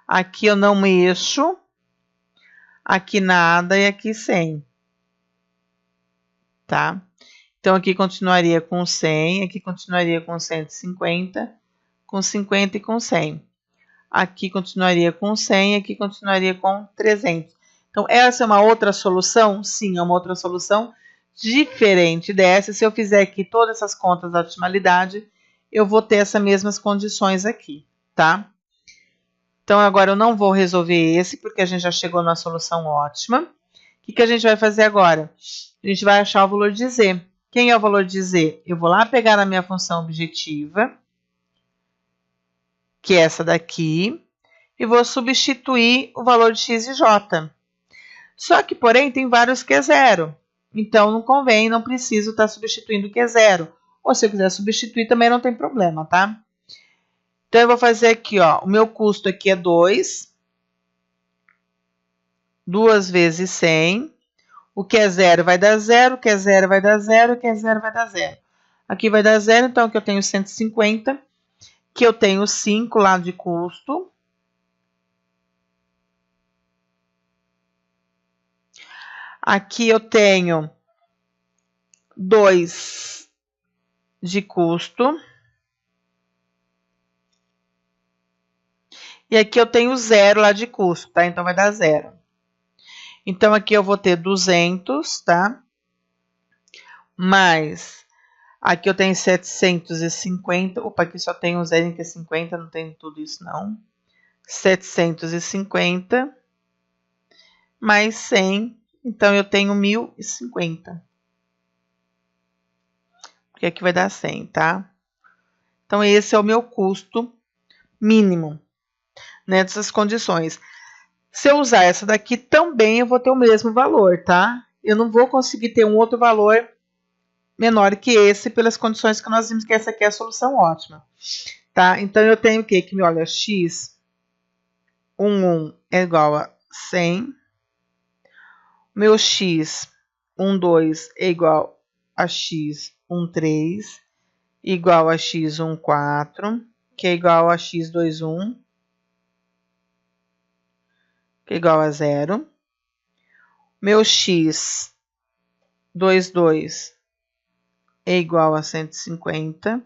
Aqui eu não mexo. Aqui nada e aqui 100. Tá? Então, aqui continuaria com 100. Aqui continuaria com 150. Com 50 e com 100. Aqui continuaria com 100. Aqui continuaria com 300. Então, essa é uma outra solução? Sim, é uma outra solução diferente dessa. Se eu fizer aqui todas essas contas da otimalidade, eu vou ter essas mesmas condições aqui, tá? Então, agora eu não vou resolver esse, porque a gente já chegou na solução ótima. O que a gente vai fazer agora? A gente vai achar o valor de Z. Quem é o valor de Z? Eu vou lá pegar na minha função objetiva, que é essa daqui, e vou substituir o valor de x e j. Só que, porém, tem vários que é zero. Então, não convém, não preciso estar substituindo o que é zero. Ou se eu quiser substituir, também não tem problema, tá? Então, eu vou fazer aqui, ó, o meu custo aqui é 2. 2 vezes 100. O que é zero vai dar zero, o que é zero vai dar zero, o que é zero vai dar zero. Aqui vai dar zero, então aqui eu tenho 150, que eu tenho 5 lá de custo. Aqui eu tenho 2 de custo. E aqui eu tenho 0 lá de custo, tá? Então vai dar 0. Então aqui eu vou ter 200, tá? Mais, aqui eu tenho 750. Opa, aqui só tem um zero que é 50, não tem tudo isso não. 750 mais 100, então eu tenho 1050. Porque aqui vai dar 100, tá? Então esse é o meu custo mínimo, né, dessas condições. Se eu usar essa daqui também eu vou ter o mesmo valor, tá? Eu não vou conseguir ter um outro valor menor que esse pelas condições que nós vimos que essa aqui é a solução ótima, tá? Então eu tenho o quê? Que, olha, x 11 é igual a 100. Meu x 12 é igual a x 13, igual a x 14, que é igual a x 21, que é igual a 0. Meu x 22 é igual a 150.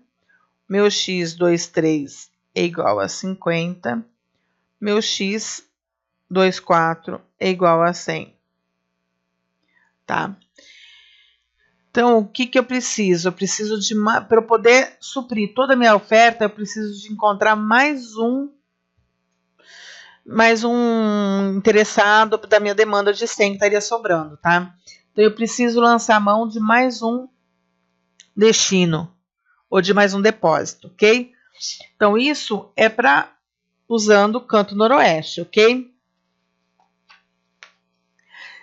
Meu x 23 é igual a 50. Meu x 24 é igual a 100. Tá? Então, o que eu preciso? Eu preciso de, para eu poder suprir toda a minha oferta, eu preciso de encontrar mais um interessado da minha demanda de 100 que estaria sobrando, tá? Então, eu preciso lançar mão de mais um destino ou de mais um depósito, ok? Então, isso é para usando o canto noroeste, ok?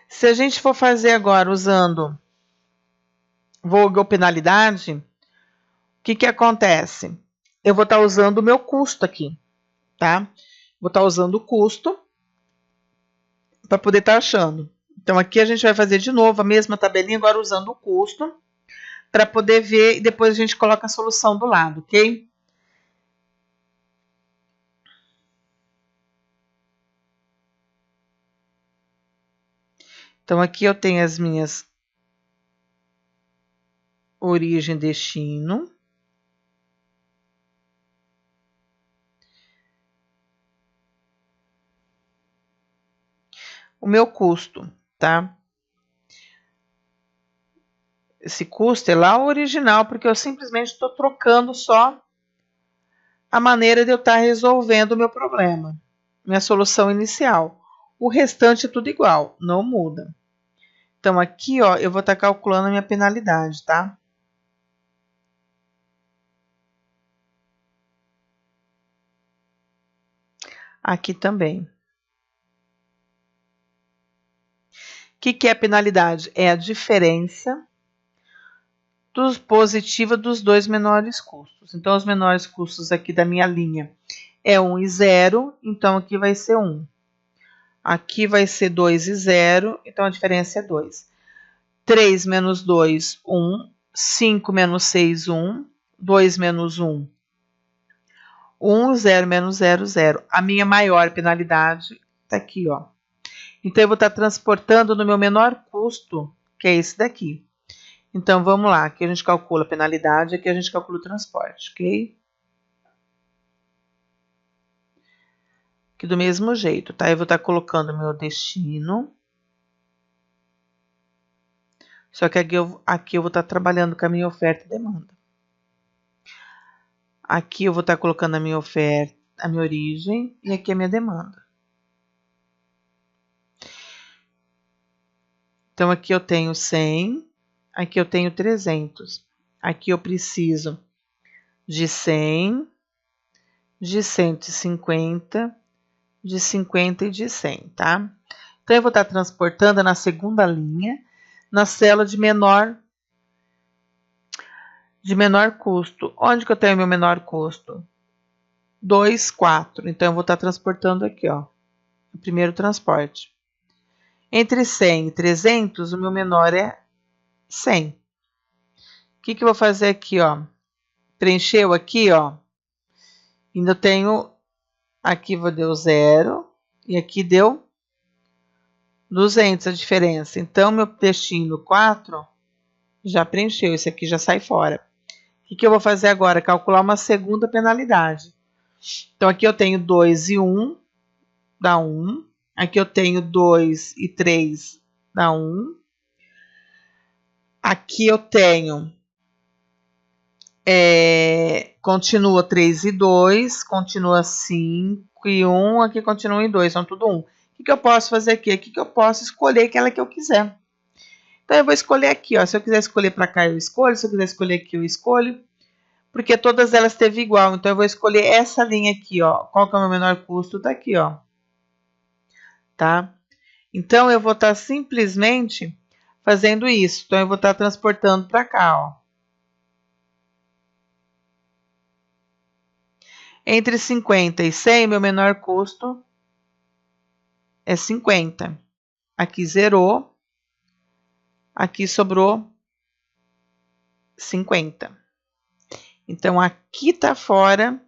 Se a gente for fazer agora usando vogue ou penalidade, o que acontece? Eu vou estar usando o meu custo aqui, tá? Vou estar usando o custo para poder estar achando. Então, aqui a gente vai fazer de novo a mesma tabelinha, agora usando o custo, para poder ver e depois a gente coloca a solução do lado, ok? Então, aqui eu tenho as minhas origem e destino. O meu custo, tá? esse custo é lá o original, porque eu simplesmente estou trocando só a maneira de eu estar resolvendo o meu problema, minha solução inicial. O restante é tudo igual, não muda. Então, aqui, ó, eu vou estar calculando a minha penalidade, tá? Aqui também. O que é a penalidade? É a diferença positiva dos dois menores custos. Então, os menores custos aqui da minha linha é 1 e 0, então aqui vai ser 1. Aqui vai ser 2 e 0, então a diferença é 2. 3 menos 2, 1. 5 menos 6, 1. 2 menos 1, 1. 0 menos 0, 0. A minha maior penalidade está aqui, ó. Então, eu vou estar transportando no meu menor custo, que é esse daqui. Então, vamos lá. Aqui a gente calcula a penalidade, aqui a gente calcula o transporte, ok? Aqui do mesmo jeito, tá? Eu vou estar colocando meu destino. Só que aqui eu vou estar trabalhando com a minha oferta e demanda. Aqui eu vou estar colocando a minha oferta, a minha origem, e aqui a minha demanda. Então, aqui eu tenho 100, aqui eu tenho 300. Aqui eu preciso de 100, de 150, de 50 e de 100, tá? Então, eu vou estar transportando na segunda linha, na célula de menor custo. Onde que eu tenho meu menor custo? 2, 4. Então, eu vou estar transportando aqui, ó, o primeiro transporte. Entre 100 e 300, o meu menor é 100. O que eu vou fazer aqui, ó? Preencheu aqui, ó. Ainda tenho, aqui deu 0 e aqui deu 200 a diferença. Então, meu destino 4 já preencheu, esse aqui já sai fora. O que eu vou fazer agora? Calcular uma segunda penalidade. Então, aqui eu tenho 2 e 1, dá 1. Aqui eu tenho 2 e 3, dá 1. Aqui eu tenho, continua 3 e 2, continua 5 e 1, aqui continua em 2, são tudo 1. O que eu posso fazer aqui? Aqui que eu posso escolher aquela que eu quiser. Então, eu vou escolher aqui, ó. Se eu quiser escolher para cá, eu escolho. Se eu quiser escolher aqui, eu escolho. Porque todas elas teve igual. Então, eu vou escolher essa linha aqui, ó. Qual que é o meu menor custo? Tá aqui, ó. Tá? Então, eu vou estar simplesmente fazendo isso. Então, eu vou estar transportando para cá, ó. Entre 50 e 100, meu menor custo é 50. Aqui zerou. Aqui sobrou 50. Então, aqui tá fora,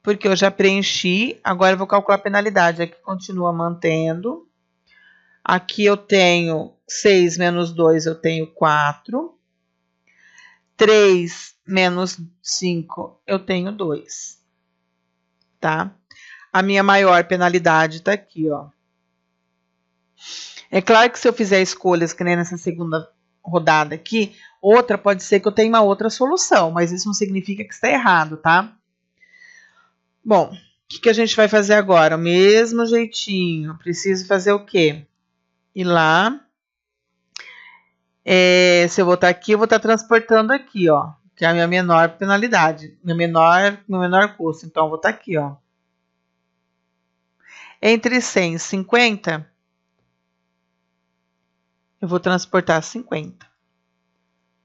porque eu já preenchi. Agora eu vou calcular a penalidade. Aqui continua mantendo. Aqui eu tenho 6 menos 2, eu tenho 4. 3 menos 5, eu tenho 2. Tá? A minha maior penalidade está aqui, ó. É claro que se eu fizer escolhas, que nem nessa segunda rodada aqui, outra pode ser que eu tenha uma outra solução, mas isso não significa que está errado, tá? Bom, o que a gente vai fazer agora? O mesmo jeitinho. Preciso fazer o quê? Ir lá. Se eu voltar aqui, eu vou estar transportando aqui, ó. Que é a minha menor penalidade. Meu menor custo. Então, eu vou estar aqui, ó. Entre 100 e 50, eu vou transportar 50.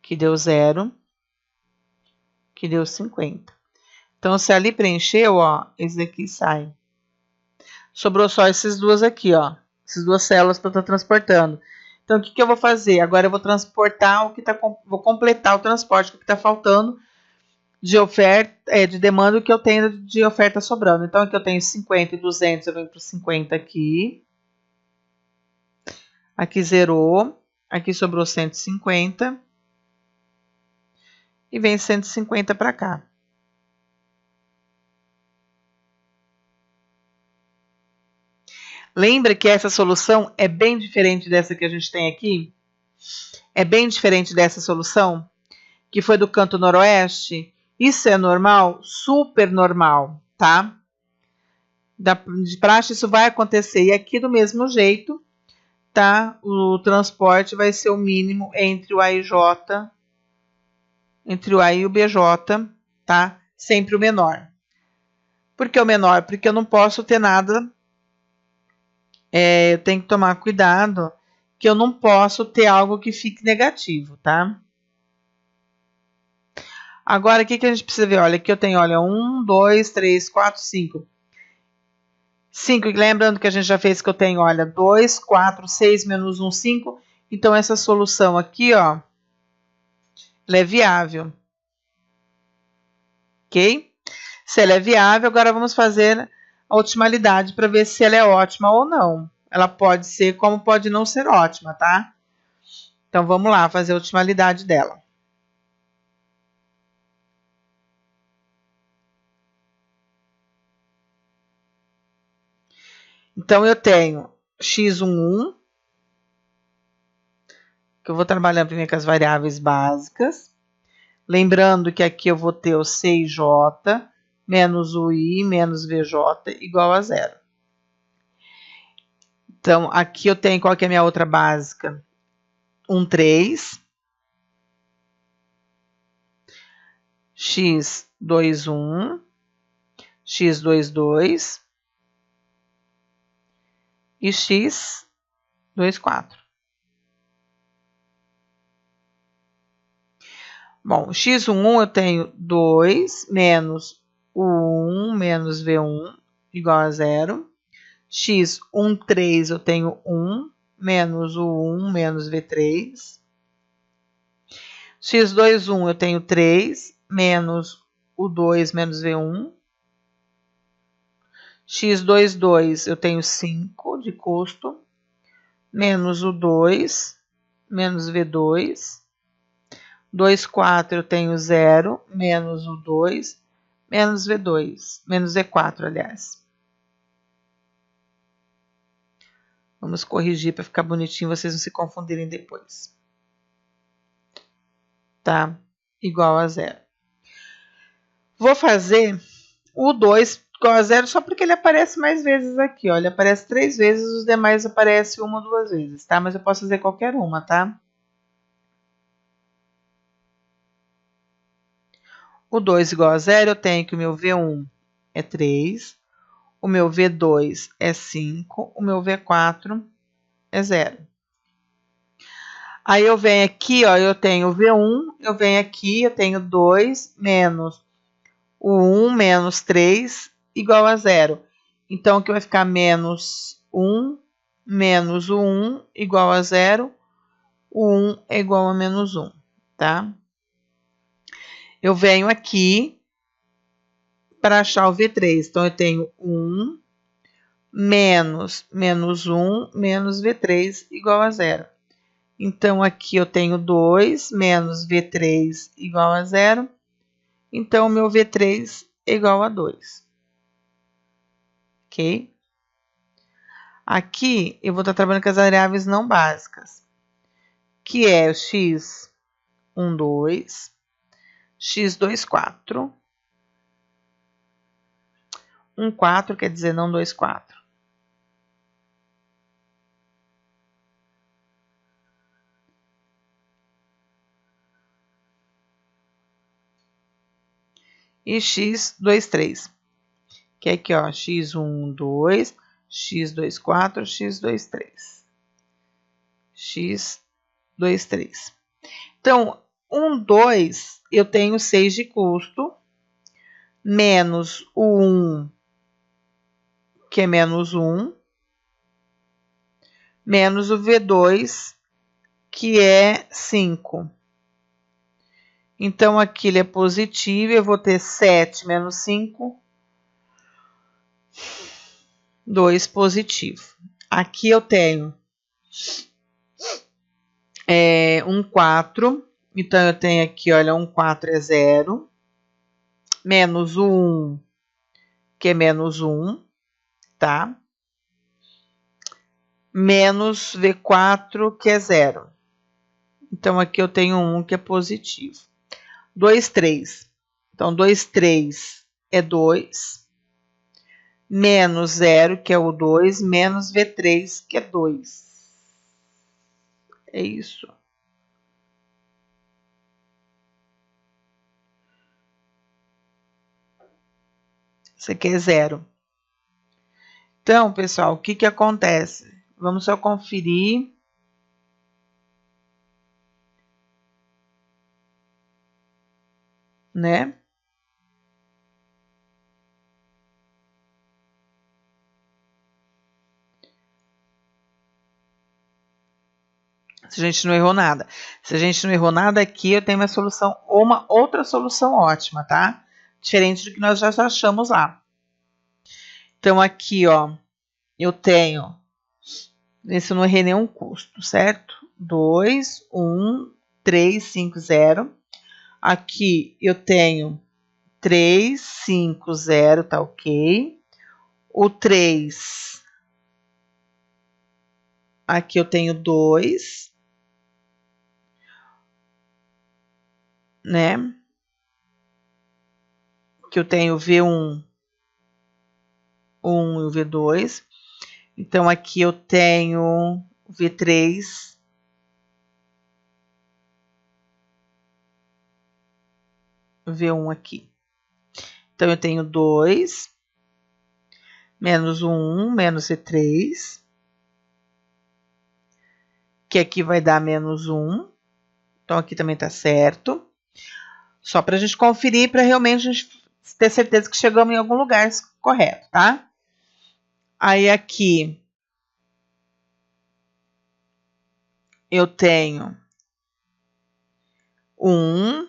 Que deu 0. Que deu 50. Então, se ali preencheu, ó, esse daqui sai. Sobrou só essas duas aqui, ó. Essas duas células para eu estar transportando. Então, o que eu vou fazer? Agora eu vou transportar o que tá, vou completar o transporte, o que está faltando de oferta, de demanda, o que eu tenho de oferta sobrando. Então, aqui eu tenho 50 e 200, eu venho para 50 aqui. Aqui zerou. Aqui sobrou 150. E vem 150 para cá. Lembra que essa solução é bem diferente dessa que a gente tem aqui? É bem diferente dessa solução, que foi do canto noroeste. Isso é normal? Super normal, tá? De praxe isso vai acontecer. E aqui do mesmo jeito, tá? O transporte vai ser o mínimo entre o A e J, entre o A e o BJ, tá? Sempre o menor. Por que o menor? Porque eu não posso ter nada, eu tenho que tomar cuidado, que eu não posso ter algo que fique negativo, tá? Agora, o que a gente precisa ver? Olha, aqui eu tenho, olha, 1, 2, 3, 4, 5. 5, lembrando que a gente já fez que eu tenho, olha, 2, 4, 6, menos 1, 5. Então, essa solução aqui, ó, ela é viável. Ok? Se ela é viável, agora vamos fazer a otimalidade para ver se ela é ótima ou não. Ela pode ser como pode não ser ótima, tá? Então, vamos lá fazer a otimalidade dela. Então, eu tenho x11, que eu vou trabalhando primeiro com as variáveis básicas. Lembrando que aqui eu vou ter o CJ menos o I menos VJ igual a 0. Então, aqui eu tenho, qual que é a minha outra básica? 3. X21, X22 e X24. Bom, X11 eu tenho 2 menos o 1 menos V1 igual a 0. X13 eu tenho 1 menos o 1 menos V3. X21 eu tenho 3 menos o 2 menos V1. X22 eu tenho 5 de custo, menos o 2, menos V2. 24 eu tenho 0, menos o 2, menos V2, menos V4, aliás. Vamos corrigir para ficar bonitinho, vocês não se confundirem depois. Tá? Igual a 0. Vou fazer o 2 igual a 0 só porque ele aparece mais vezes aqui, ó. Ele aparece 3 vezes, os demais aparecem 1 ou 2 vezes, tá? Mas eu posso fazer qualquer uma, tá? O 2 igual a 0, eu tenho que o meu V1 é 3, o meu V2 é 5, o meu V4 é 0. Aí eu venho aqui, ó, eu tenho o V1, eu venho aqui, eu tenho 2 menos o 1 menos 3 igual a 0. Então, aqui vai ficar menos 1 menos o 1 igual a 0. O 1 é igual a menos 1, tá? Eu venho aqui para achar o V3. Então, eu tenho 1 menos 1 menos V3 igual a 0. Então, aqui eu tenho 2 menos V3 igual a 0. Então, o meu V3 é igual a 2. Ok? Aqui, eu vou estar trabalhando com as variáveis não básicas, que é o x12, x24, 14 quer dizer não 24. E x23, que é aqui, ó, x12, x24, x23. x23. Então, 2, eu tenho 6 de custo, menos o 1, que é menos 1, menos o V2, que é 5. Então, aqui ele é positivo, eu vou ter 7 menos 5, 2 positivo. Aqui eu tenho 4, então eu tenho aqui, olha, 4 é 0, menos o 1, que é menos 1, tá? menos V4, que é 0. Então, aqui eu tenho 1 que é positivo. 2, 3. Então, 2, 3 é 2. Menos 0, que é o 2, menos V3, que é 2. É isso. Isso aqui é 0. Então, pessoal, o que acontece? Vamos só conferir. Né? Se a gente não errou nada. Se a gente não errou nada aqui, eu tenho uma solução, ou uma outra solução ótima, tá? Diferente do que nós já achamos lá. Então, aqui, ó, eu tenho, esse eu não errei nenhum custo, certo? 2, 1, 3, 5, 0. Aqui eu tenho 3, 5, 0, tá ok. O 3, aqui eu tenho 2, né? Que eu tenho V1, 1 e o V2. Então, aqui eu tenho V3, V1 aqui. Então, eu tenho 2, menos 1, menos V3, que aqui vai dar menos 1. Então, aqui também está certo. Só para a gente conferir, para realmente a gente ter certeza que chegamos em algum lugar correto, tá? Aí, aqui, eu tenho 1,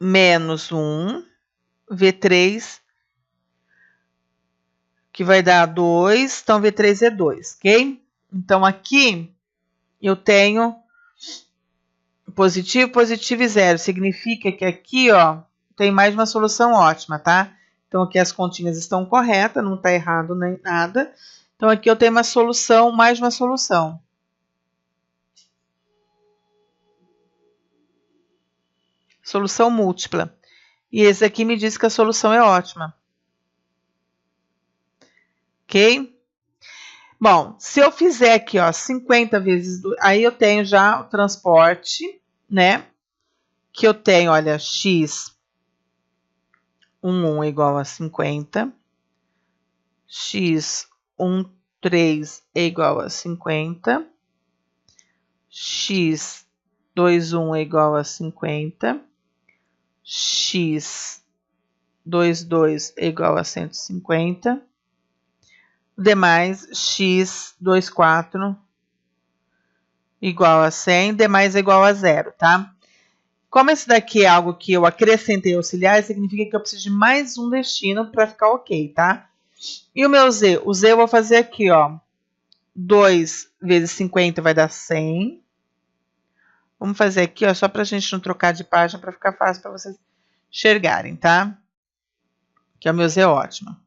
menos 1, V3, que vai dar 2, então V3 é 2, ok? Então, aqui eu tenho positivo, positivo e 0. Significa que aqui, ó, tem mais uma solução ótima, tá? Então, aqui as continhas estão corretas, não está errado nem nada. Então, aqui eu tenho uma solução, mais uma solução. Solução múltipla. E esse aqui me diz que a solução é ótima. Ok? Bom, se eu fizer aqui, ó, 50 vezes... Aí eu tenho já o transporte, né? Que eu tenho, olha, x 1 é igual a 50. X 13 é igual a 50. X 21 é igual a 50. X 22 é igual a 150. Demais, x 24 igual a 100. Demais é igual a 0, tá? Como esse daqui é algo que eu acrescentei auxiliar, significa que eu preciso de mais um destino para ficar ok, tá? E o meu z? O z eu vou fazer aqui, ó. 2 vezes 50 vai dar 100. Vamos fazer aqui, ó, só para a gente não trocar de página, para ficar fácil para vocês enxergarem, tá? Que é o meu z ótimo.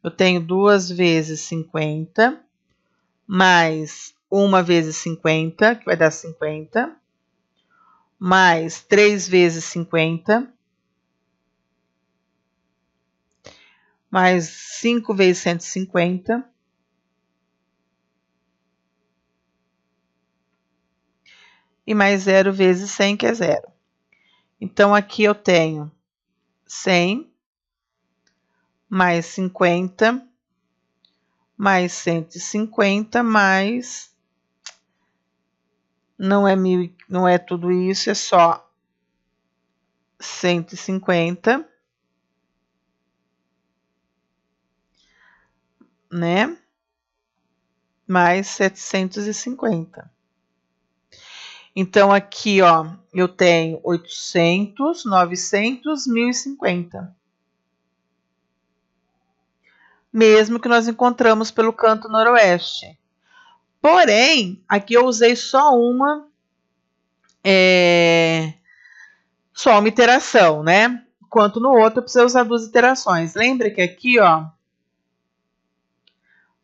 Eu tenho 2 vezes 50, mais 1 vezes 50, que vai dar 50, mais 3 vezes 50, mais 5 vezes 150, e mais 0 vezes 100, que é 0. Então, aqui eu tenho 100, mais 50, mais 150, mais... Não é tudo isso, é só 150, né? Mais 750. Então, aqui, ó, eu tenho 800, 900, 1050. Mesmo que nós encontramos pelo canto noroeste. Porém, aqui eu usei só uma iteração, né? Enquanto no outro eu preciso usar 2 iterações. Lembra que aqui, ó,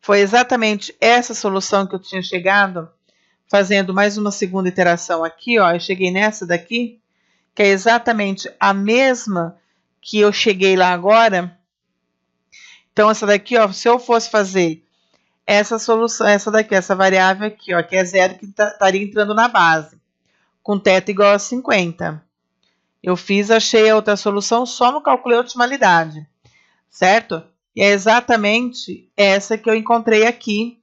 Foi exatamente essa solução que eu tinha chegado, fazendo mais uma segunda iteração aqui, ó. Eu cheguei nessa daqui, que é exatamente a mesma que eu cheguei lá agora. Então, essa daqui, ó, se eu fosse fazer essa solução, essa daqui, essa variável aqui, ó, que é 0, que estaria entrando na base, com θ igual a 50. Eu achei a outra solução, só não calculei a otimalidade, certo? E é exatamente essa que eu encontrei aqui,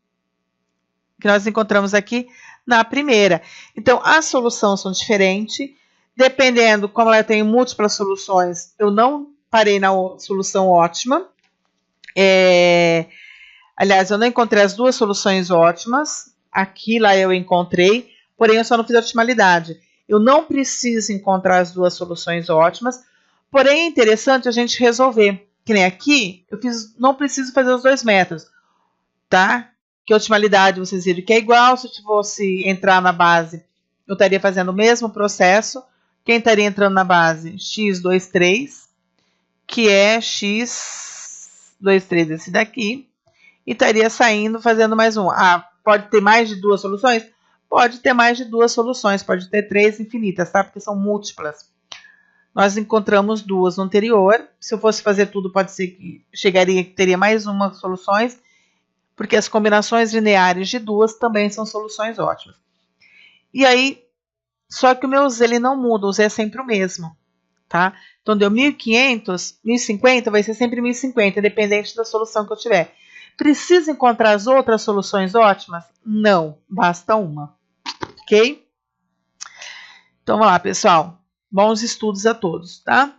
que nós encontramos aqui na primeira. Então, as soluções são diferentes, dependendo, como ela tem múltiplas soluções, eu não parei na solução ótima. Aliás, eu não encontrei as duas soluções ótimas. Aqui, lá eu encontrei, porém eu só não fiz a otimalidade. Eu não preciso encontrar as duas soluções ótimas, porém é interessante a gente resolver. Que nem aqui, não preciso fazer os dois métodos, tá? Que a otimalidade vocês viram que é igual. Se eu fosse entrar na base, eu estaria fazendo o mesmo processo. Quem estaria entrando na base? x23, que é x23 esse daqui, e estaria saindo fazendo mais um. Ah, pode ter mais de duas soluções? Pode ter mais de duas soluções, pode ter 3 infinitas, tá? Porque são múltiplas. Nós encontramos duas no anterior. Se eu fosse fazer tudo, pode ser que teria mais uma soluções, porque as combinações lineares de duas também são soluções ótimas. E aí, só que o meu z ele não muda, o z é sempre o mesmo, tá? Então, deu 1.500, 1.050 vai ser sempre 1.050, independente da solução que eu tiver. Preciso encontrar as outras soluções ótimas? Não, basta uma, ok? Então, vamos lá, pessoal. Bons estudos a todos, tá?